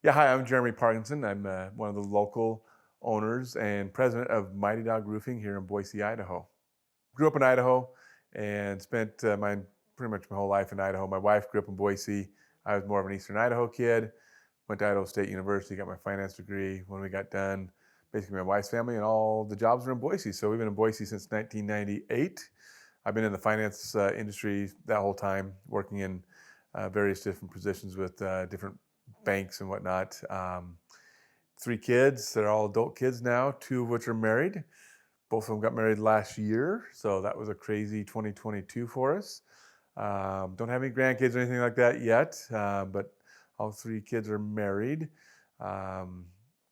Yeah, hi, I'm Jeremy Parkinson. I'm one of the local owners and president of Mighty Dog Roofing here in Boise, Idaho. Grew up in Idaho and spent pretty much my whole life in Idaho. My wife grew up in Boise. I was more of an Eastern Idaho kid. Went to Idaho State University, got my finance degree. When we got done, basically my wife's family and all the jobs were in Boise. So we've been in Boise since 1998. I've been in the finance industry that whole time, working in various different positions with different banks and whatnot. Three kids, they're all adult kids now, two of which are married. Both of them got married last year, so that was a crazy 2022 for us. Don't have any grandkids or anything like that yet, but all three kids are married. Um,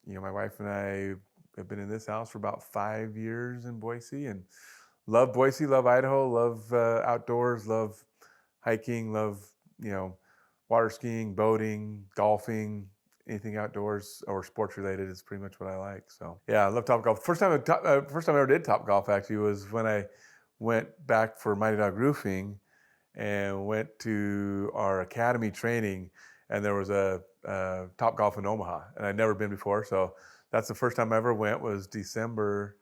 my wife and I have been in this house for about 5 years in Boise, and love Boise, love Idaho, love outdoors, love hiking, love water skiing, boating, golfing, anything outdoors or sports related is pretty much what I like. So yeah, I love Top Golf. First time I ever did Top Golf actually was when I went back for Mighty Dog Roofing and went to our academy training, and there was a Top Golf in Omaha, and I'd never been before. So that's the first time I ever went. Was December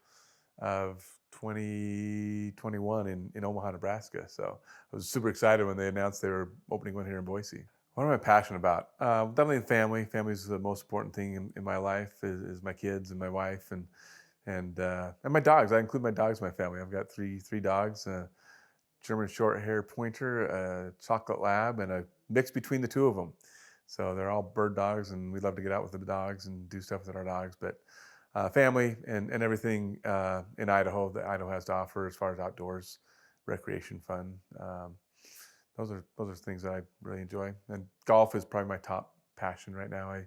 of 2021 in Omaha, Nebraska. So I was super excited when they announced they were opening one here in Boise. What am I passionate about? Definitely family. Family is the most important thing in my life. Is my kids and my wife and my dogs. I include my dogs in my family. I've got three dogs: a German short hair pointer, a chocolate lab, and a mix between the two of them. So they're all bird dogs, and we love to get out with the dogs and do stuff with our dogs. But family and everything in Idaho that Idaho has to offer as far as outdoors, recreation, fun. Those are things that I really enjoy. And golf is probably my top passion right now. I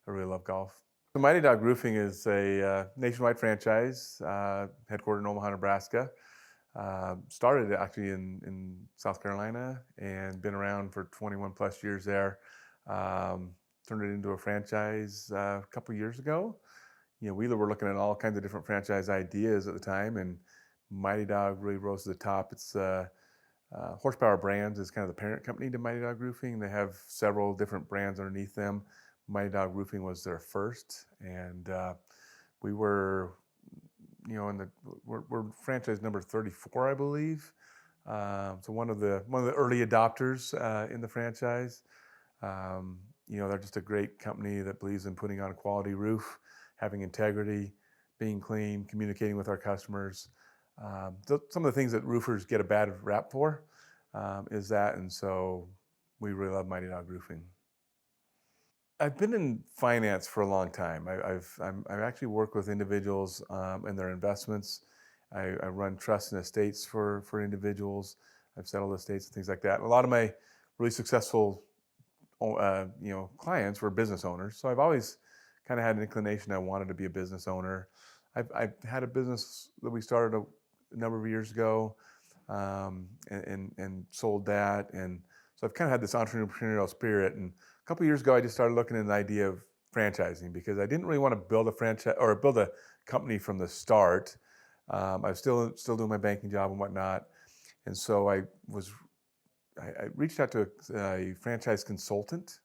really love golf. The Mighty Dog Roofing is a nationwide franchise, headquartered in Omaha, Nebraska. Started actually in South Carolina and been around for 21 plus years there. Turned it into a franchise a couple years ago. We were looking at all kinds of different franchise ideas at the time, and Mighty Dog really rose to the top. It's Horsepower Brands is kind of the parent company to Mighty Dog Roofing. They have several different brands underneath them. Mighty Dog Roofing was their first, and we were, we're franchise number 34, I believe. So one of the early adopters in the franchise. They're just a great company that believes in putting on a quality roof, having integrity, being clean, communicating with our customers. Some of the things that roofers get a bad rap for is that, and so we really love Mighty Dog Roofing. I've been in finance for a long time. I've actually worked with individuals and their investments. I run trusts and estates for individuals. I've settled estates and things like that. And a lot of my really successful clients were business owners. So I've always kind of had an inclination I wanted to be a business owner. I've had a business that we started a number of years ago and sold that. And so I've kind of had this entrepreneurial spirit. And a couple of years ago, I just started looking at the idea of franchising because I didn't really want to build a franchise or build a company from the start. I was still doing my banking job and whatnot. And so I reached out to a franchise consultant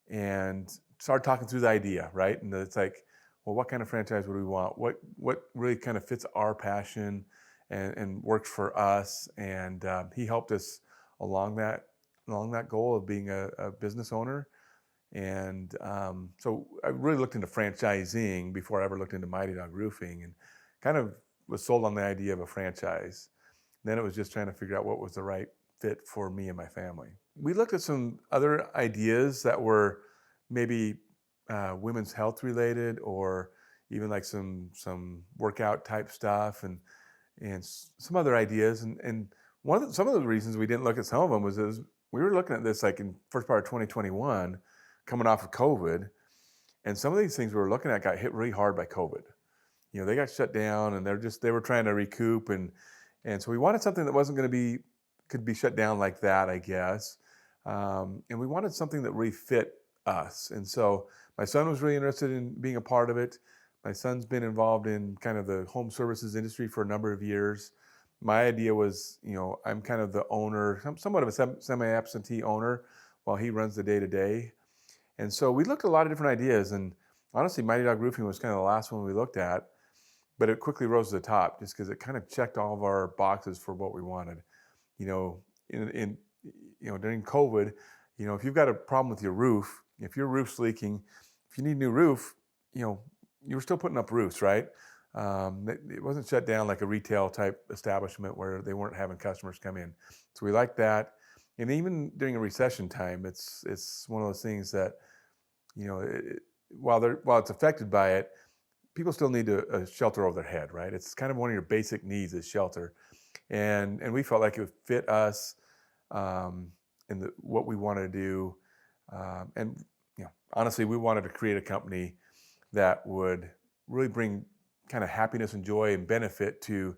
and started talking through the idea, right? And it's like, well, what kind of franchise would we want? What really kind of fits our passion and works for us? And he helped us along that goal of being a business owner. And so I really looked into franchising before I ever looked into Mighty Dog Roofing, and kind of was sold on the idea of a franchise. Then it was just trying to figure out what was the right fit for me and my family. We looked at some other ideas that were maybe women's health related, or even like some workout type stuff, and some other ideas. And some of the reasons we didn't look at some of them was we were looking at this like in first part of 2021, coming off of COVID, and some of these things we were looking at got hit really hard by COVID. They got shut down, and they were trying to recoup, and so we wanted something that could be shut down like that, I guess. And we wanted something that really fit us. And so my son was really interested in being a part of it. My son's been involved in kind of the home services industry for a number of years. My idea was, I'm kind of the owner, somewhat of a semi-absentee owner while he runs the day-to-day. And so we looked at a lot of different ideas, and honestly, Mighty Dog Roofing was kind of the last one we looked at, but it quickly rose to the top just because it kind of checked all of our boxes for what we wanted. You know, in during COVID, if you've got a problem with your roof, if your roof's leaking, if you need a new roof, you know, you were still putting up roofs, right? It wasn't shut down like a retail type establishment where they weren't having customers come in. So we like that. And even during a recession time, it's one of those things that, while it's affected by it, people still need a shelter over their head, right? It's kind of one of your basic needs is shelter, and we felt like it would fit us in what we wanted to do, and honestly, we wanted to create a company that would really bring kind of happiness and joy and benefit to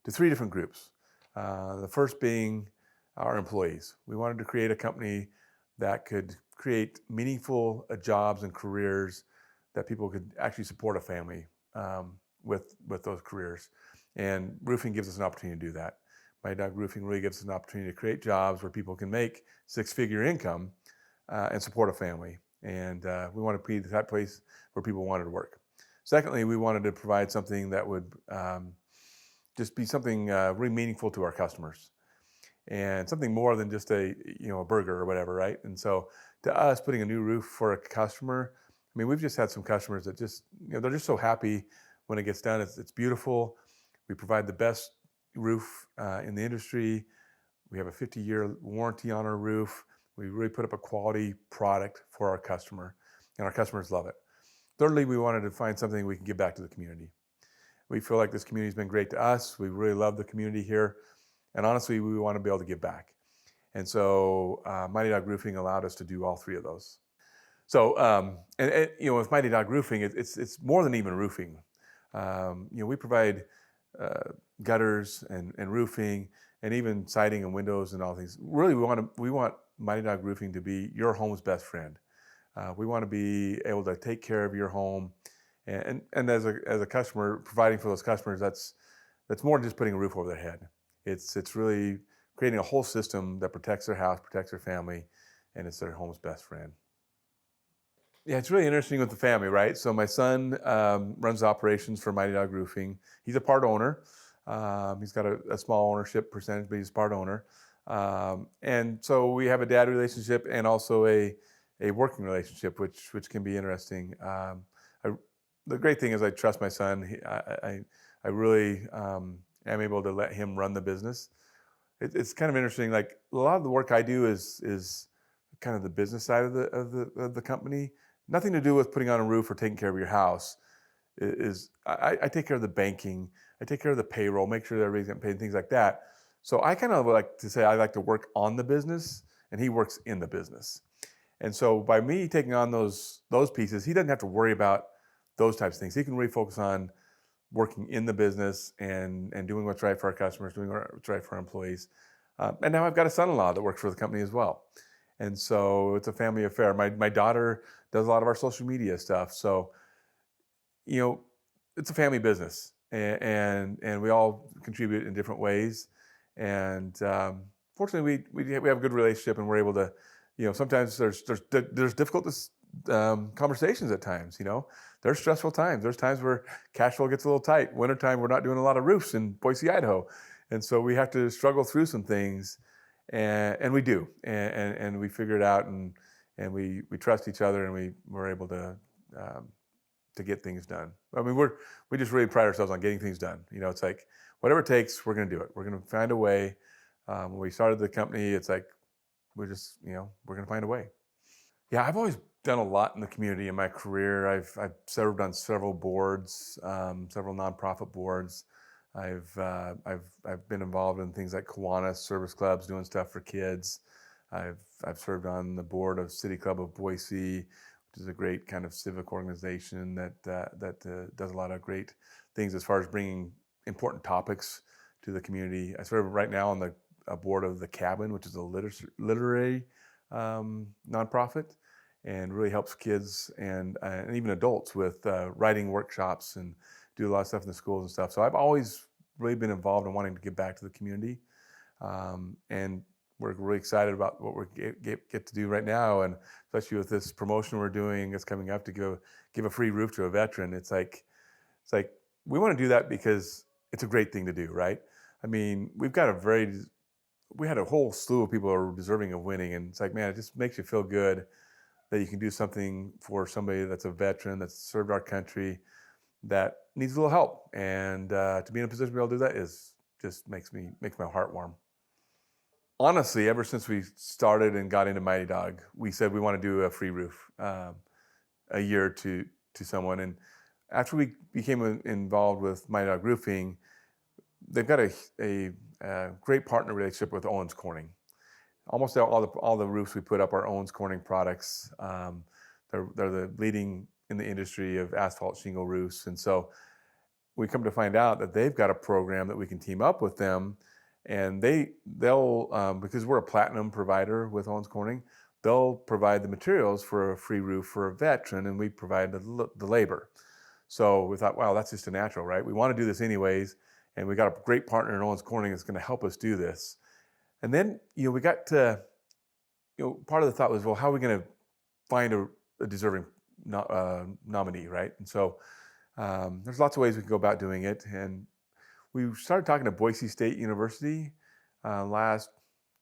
three different groups. The first being our employees. We wanted to create a company that could create meaningful jobs and careers that people could actually support a family with those careers. And roofing gives us an opportunity to do that. Mighty Dog Roofing really gives us an opportunity to create jobs where people can make six-figure income and support a family. And we want to be the type of place where people wanted to work. Secondly, we wanted to provide something that would just be something really meaningful to our customers, and something more than just a burger or whatever, right? And so, to us, putting a new roof for a customer, I mean, we've just had some customers that just they're just so happy when it gets done. It's beautiful. We provide the best roof in the industry. We have a 50-year warranty on our roof. We really put up a quality product for our customer, and our customers love it. Thirdly, we wanted to find something we can give back to the community. We feel like this community has been great to us. We really love the community here, and honestly, we want to be able to give back. And so, Mighty Dog Roofing allowed us to do all three of those. So, with Mighty Dog Roofing, it's more than even roofing. We provide gutters and roofing, and even siding and windows and all things. Really, we want Mighty Dog Roofing to be your home's best friend. We want to be able to take care of your home, and as a customer, providing for those customers, that's more than just putting a roof over their head. It's really creating a whole system that protects their house, protects their family, and it's their home's best friend. Yeah, it's really interesting with the family, right? So my son runs operations for Mighty Dog Roofing. He's a part owner. He's got a small ownership percentage, but he's a part owner. And so we have a dad relationship and also a working relationship, which can be interesting. The great thing is I trust my son. I really am able to let him run the business. It's kind of interesting. Like a lot of the work I do is kind of the business side of the company. Nothing to do with putting on a roof or taking care of your house. I take care of the banking. I take care of the payroll, make sure that everybody's getting paid, things like that. So I kind of like to say I like to work on the business, and he works in the business. And so by me taking on those pieces, he doesn't have to worry about those types of things. He can really focus on working in the business and doing what's right for our customers, doing what's right for our employees. And now I've got a son-in-law that works for the company as well. And so it's a family affair. My daughter does a lot of our social media stuff. So, it's a family business, and we all contribute in different ways. And fortunately, we have a good relationship, and we're able to, sometimes there's difficult conversations at times. There's stressful times. There's times where cash flow gets a little tight. Wintertime, we're not doing a lot of roofs in Boise, Idaho, and so we have to struggle through some things, and we do, and we figure it out, and we trust each other, and we're able to get things done. I mean, we just really pride ourselves on getting things done. It's like whatever it takes, we're going to do it. We're going to find a way. When we started the company, it's like we're just we're going to find a way. Yeah, I've always done a lot in the community in my career. I've served on several boards, several nonprofit boards. I've been involved in things like Kiwanis service clubs, doing stuff for kids. I've served on the board of City Club of Boise, which is a great kind of civic organization that does a lot of great things as far as bringing important topics to the community. I serve right now on the board of The Cabin, which is a literary nonprofit, and really helps kids and even adults with writing workshops and do a lot of stuff in the schools and stuff. So I've always really been involved in wanting to give back to the community. And we're really excited about what we get to do right now, and especially with this promotion we're doing that's coming up to give a free roof to a veteran. It's like we want to do that because it's a great thing to do, right? I mean, we had a whole slew of people who are deserving of winning, and it's like, man, it just makes you feel good that you can do something for somebody that's a veteran that's served our country that needs a little help, and to be in a position to be able to do that is just makes my heart warm. Honestly, ever since we started and got into Mighty Dog, we said we want to do a free roof a year to someone. And after we became involved with Mighty Dog Roofing, they've got a great partner relationship with Owens Corning. Almost all the roofs we put up are Owens Corning products. They're the leading in the industry of asphalt shingle roofs, and so we come to find out that they've got a program that we can team up with them, and they'll because we're a platinum provider with Owens Corning, they'll provide the materials for a free roof for a veteran, and we provide the labor. So we thought, wow, that's just a natural, right? We want to do this anyways, and we got a great partner in Owens Corning that's going to help us do this. And then we got to part of the thought was, well, how are we going to find a deserving nominee, right? And so there's lots of ways we can go about doing it. And we started talking to Boise State University last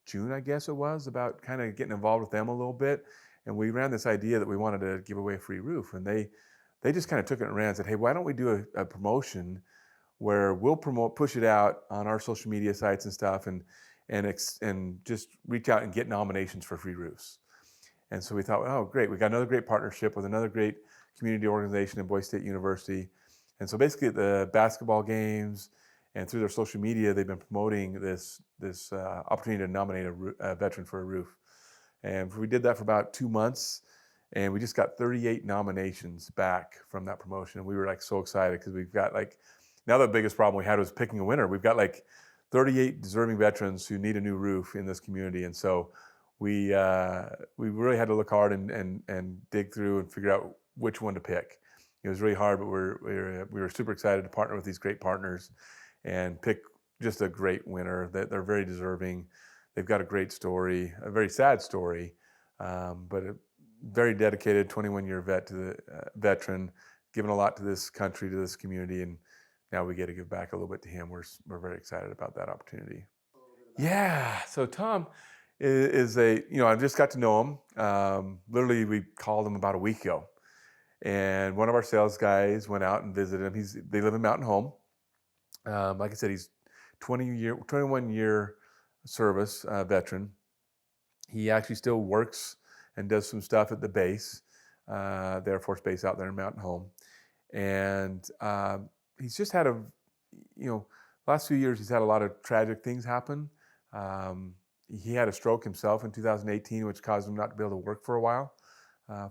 June, I guess it was, about kind of getting involved with them a little bit. And we ran this idea that we wanted to give away a free roof. And they just kind of took it and ran and said, hey, why don't we do a promotion where we'll push it out on our social media sites and stuff, and just reach out and get nominations for free roofs. And so we thought, oh, great. We got another great partnership with another great community organization in Boise State University. And so basically at the basketball games and through their social media, they've been promoting this opportunity to nominate a veteran for a roof. And we did that for about 2 months, and we just got 38 nominations back from that promotion. And we were like so excited because we've got now the biggest problem we had was picking a winner. We've got 38 deserving veterans who need a new roof in this community. And so we really had to look hard and dig through and figure out which one to pick. It was really hard, but we were super excited to partner with these great partners and pick just a great winner. They're very deserving. They've got a great story, a very sad story, but a very dedicated 21-year veteran, given a lot to this country, to this community, and now we get to give back a little bit to him. We're very excited about that opportunity. Yeah. So Tom is I just got to know him. Literally, we called him about a week ago, and one of our sales guys went out and visited him. They live in Mountain Home. Like I said, he's 21-year service veteran. He actually still works and does some stuff at the base, the Air Force base out there in Mountain Home, and he's just had last few years he's had a lot of tragic things happen. He had a stroke himself in 2018, which caused him not to be able to work for a while.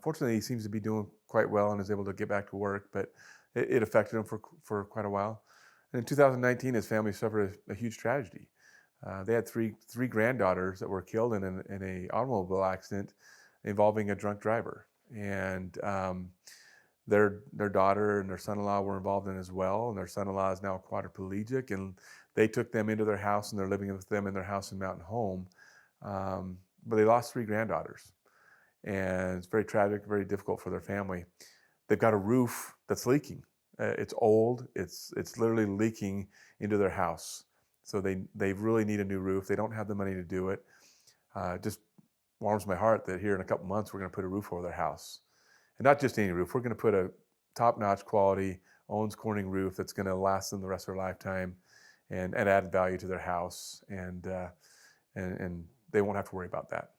Fortunately, he seems to be doing quite well and is able to get back to work, but it affected him for quite a while. And in 2019, his family suffered a huge tragedy. They had three granddaughters that were killed in an automobile accident involving a drunk driver, and their daughter and their son-in-law were involved in it as well, and their son-in-law is now quadriplegic, and they took them into their house, and they're living with them in their house in Mountain Home. But they lost 3 granddaughters, and it's very tragic, very difficult for their family. They've got a roof that's leaking. It's old. It's literally leaking into their house. So they really need a new roof. They don't have the money to do it. Just warms my heart that here in a couple months we're going to put a roof over their house. And not just any roof. We're going to put a top-notch quality Owens Corning roof that's going to last them the rest of their lifetime and add value to their house. And they won't have to worry about that.